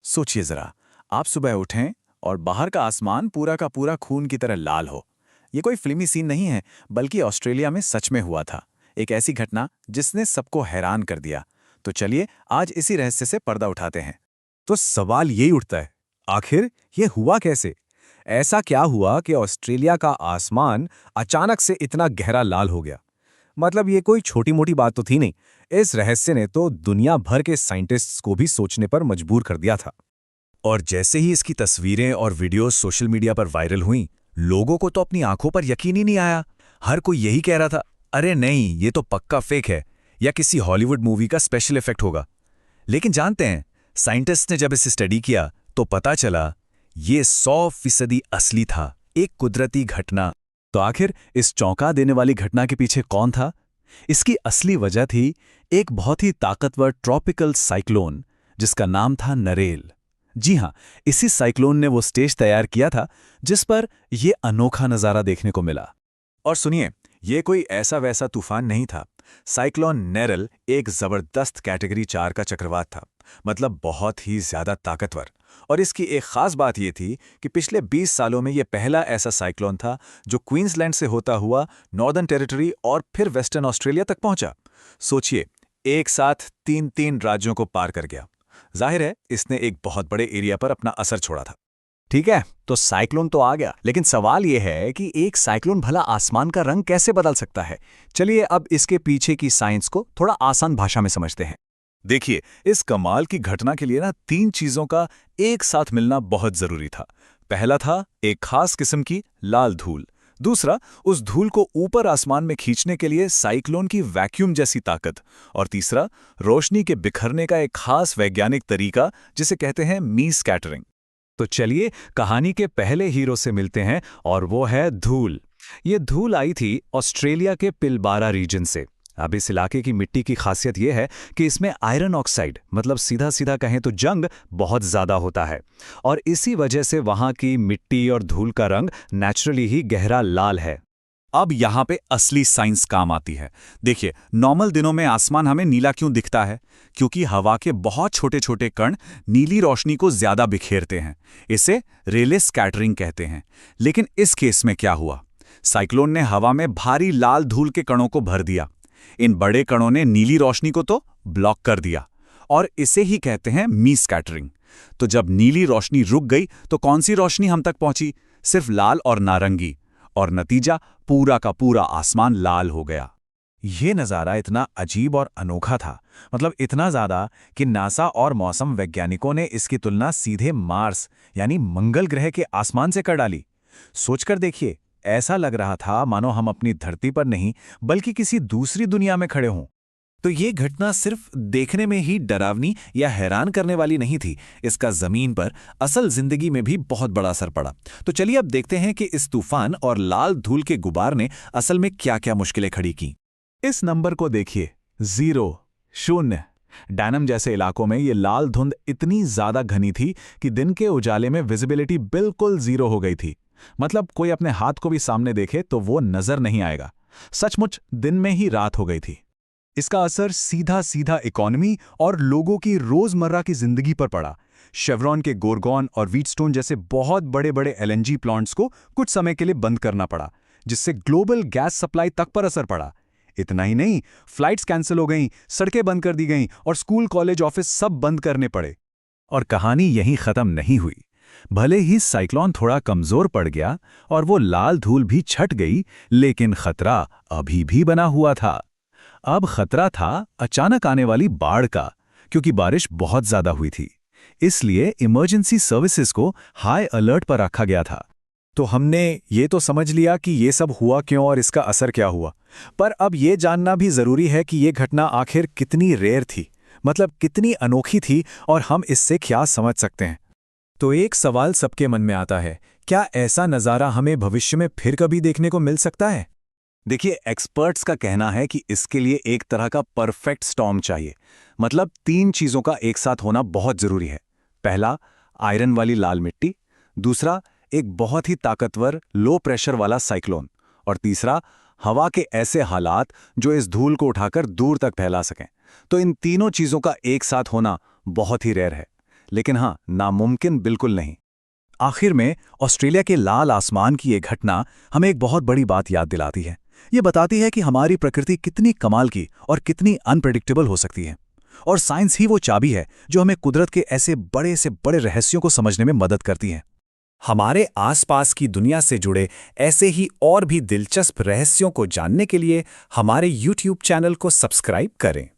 सोचिए जरा, आप सुबह उठें और बाहर का आसमान पूरा का पूरा खून की तरह लाल हो। ये कोई फिल्मी सीन नहीं है, बल्कि ऑस्ट्रेलिया में सच में हुआ था। एक ऐसी घटना जिसने सबको हैरान कर दिया। तो चलिए आज इसी रहस्य से पर्दा उठाते हैं। तो सवाल यही उठता है, आखिर ये हुआ कैसे? ऐसा क्या हुआ कि ऑस्ट्रेलिया का आसमान अचानक से इतना गहरा लाल हो गया? मतलब ये कोई छोटी-मोटी बात तो थी नहीं। इस रहस्य ने तो दुनिया भर के साइंटिस्ट्स को भी सोचने पर मजबूर कर दिया था। और जैसे ही इसकी तस्वीरें और वीडियोस सोशल मीडिया पर वायरल हुईं, लोगों को तो अपनी आंखों पर यकीन ही नहीं आया। हर कोई यही कह रहा था, अरे नहीं, ये तो पक्का फेक है या किसी हॉलीवुड मूवी का स्पेशल इफेक्ट होगा। लेकिन जानते हैं, साइंटिस्ट ने जब इसे स्टडी किया तो पता चला ये 100% असली था, एक कुदरती घटना। तो आखिर इस चौंका देने वाली घटना के पीछे कौन था? इसकी असली वजह थी एक बहुत ही ताकतवर ट्रॉपिकल साइक्लोन जिसका नाम था नरेल। जी हां, इसी साइक्लोन ने वो स्टेज तैयार किया था जिस पर यह अनोखा नजारा देखने को मिला। और सुनिए, ये कोई ऐसा वैसा तूफान नहीं था। साइक्लोन नेरल एक जबरदस्त कैटेगरी 4 का चक्रवात था, मतलब बहुत ही ज्यादा ताकतवर। और इसकी एक खास बात यह थी कि पिछले 20 सालों में यह पहला ऐसा साइक्लोन था जो क्वींसलैंड से होता हुआ नॉर्दर्न टेरिटरी और फिर वेस्टर्न ऑस्ट्रेलिया तक पहुंचा। सोचिए, एक साथ तीन तीन राज्यों को पार कर गया। जाहिर है, इसने एक बहुत बड़े एरिया पर अपना असर छोड़ा था। ठीक है, तो साइक्लोन तो आ गया, लेकिन सवाल यह है कि एक साइक्लोन भला आसमान का रंग कैसे बदल सकता है? चलिए अब इसके पीछे की साइंस को थोड़ा आसान भाषा में समझते हैं। देखिए, इस कमाल की घटना के लिए ना 3 चीजों का एक साथ मिलना बहुत जरूरी था। पहला था एक खास किस्म की लाल धूल। दूसरा, उस धूल को ऊपर आसमान में खींचने के लिए साइक्लोन की वैक्यूम जैसी ताकत। और तीसरा, रोशनी के बिखरने का एक खास वैज्ञानिक तरीका जिसे कहते हैं मी स्कैटरिंग। तो चलिए कहानी के पहले हीरो से मिलते हैं और वो है धूल। ये धूल आई थी ऑस्ट्रेलिया के पिलबारा रीजन से। अब इस इलाके की मिट्टी की खासियत यह है कि इसमें आयरन ऑक्साइड, मतलब सीधा सीधा कहें तो जंग, बहुत ज़्यादा होता है। और इसी वजह से वहाँ की मिट्टी और धूल का रंग नेचुरली ही गहरा लाल है। अब यहाँ पे असली साइंस काम आती है। देखिए, नॉर्मल दिनों में आसमान हमें नीला क्यों दिखता है? क्योंकि हवा के बहुत छोटे छोटे कण नीली रोशनी को ज्यादा बिखेरते हैं। इसे रेले स्कैटरिंग कहते हैं। लेकिन इस केस में क्या हुआ? साइक्लोन ने हवा में भारी लाल धूल के कणों को भर दिया। इन बड़े कणों ने नीली रोशनी को तो ब्लॉक कर दिया, और इसे ही कहते हैं मी स्कैटरिंग। तो जब नीली रोशनी रुक गई तो कौन सी रोशनी हम तक पहुंची? सिर्फ लाल और नारंगी। और नतीजा, पूरा का पूरा आसमान लाल हो गया। ये नज़ारा इतना अजीब और अनोखा था, मतलब इतना ज़्यादा कि नासा और मौसम वैज्ञानिकों ने इसकी तुलना सीधे मार्स यानी मंगल ग्रह के आसमान से कर डाली। सोचकर देखिए, ऐसा लग रहा था मानो हम अपनी धरती पर नहीं बल्कि किसी दूसरी दुनिया में खड़े हों। तो ये घटना सिर्फ देखने में ही डरावनी या हैरान करने वाली नहीं थी, इसका जमीन पर असल जिंदगी में भी बहुत बड़ा असर पड़ा। तो चलिए अब देखते हैं कि इस तूफान और लाल धूल के गुबार ने असल में क्या क्या मुश्किलें खड़ी की। इस नंबर को देखिए, 0, 0। डैनम जैसे इलाकों में ये लाल धुंध इतनी ज्यादा घनी थी कि दिन के उजाले में विजिबिलिटी बिल्कुल 0 हो गई थी। मतलब कोई अपने हाथ को भी सामने देखे तो वो नजर नहीं आएगा। सचमुच दिन में ही रात हो गई थी। इसका असर सीधा सीधा इकोनॉमी और लोगों की रोजमर्रा की जिंदगी पर पड़ा। शेवरॉन के गोरगॉन और व्हीटस्टोन जैसे बहुत बड़े बड़े एलएनजी प्लांट्स को कुछ समय के लिए बंद करना पड़ा, जिससे ग्लोबल गैस सप्लाई तक पर असर पड़ा। इतना ही नहीं, फ्लाइट्स कैंसिल हो गईं, सड़कें बंद कर दी गईं और स्कूल, कॉलेज, ऑफिस सब बंद करने पड़े। और कहानी यहीं खत्म नहीं हुई। भले ही साइक्लोन थोड़ा कमजोर पड़ गया और वो लाल धूल भी छट गई, लेकिन खतरा अभी भी बना हुआ था। अब खतरा था अचानक आने वाली बाढ़ का, क्योंकि बारिश बहुत ज्यादा हुई थी। इसलिए इमरजेंसी सर्विसेज को हाई अलर्ट पर रखा गया था। तो हमने ये तो समझ लिया कि ये सब हुआ क्यों और इसका असर क्या हुआ, पर अब ये जानना भी जरूरी है कि ये घटना आखिर कितनी रेयर थी, मतलब कितनी अनोखी थी और हम इससे क्या समझ सकते हैं। तो एक सवाल सबके मन में आता है, क्या ऐसा नज़ारा हमें भविष्य में फिर कभी देखने को मिल सकता है? देखिए, एक्सपर्ट्स का कहना है कि इसके लिए एक तरह का परफेक्ट स्टॉर्म चाहिए। मतलब 3 चीज़ों का एक साथ होना बहुत ज़रूरी है। पहला, आयरन वाली लाल मिट्टी। दूसरा, एक बहुत ही ताकतवर लो प्रेशर वाला साइक्लोन। और तीसरा, हवा के ऐसे हालात जो इस धूल को उठाकर दूर तक फैला सकें। तो इन तीनों चीज़ों का एक साथ होना बहुत ही रेयर है। लेकिन हाँ, नामुमकिन बिल्कुल नहीं। आखिर में ऑस्ट्रेलिया के लाल आसमान की ये घटना हमें एक बहुत बड़ी बात याद दिलाती है। ये बताती है कि हमारी प्रकृति कितनी कमाल की और कितनी अनप्रेडिक्टेबल हो सकती है। और साइंस ही वो चाबी है जो हमें कुदरत के ऐसे बड़े से बड़े रहस्यों को समझने में मदद करती है। हमारे आसपास की दुनिया से जुड़े ऐसे ही और भी दिलचस्प रहस्यों को जानने के लिए हमारे YouTube चैनल को सब्सक्राइब करें।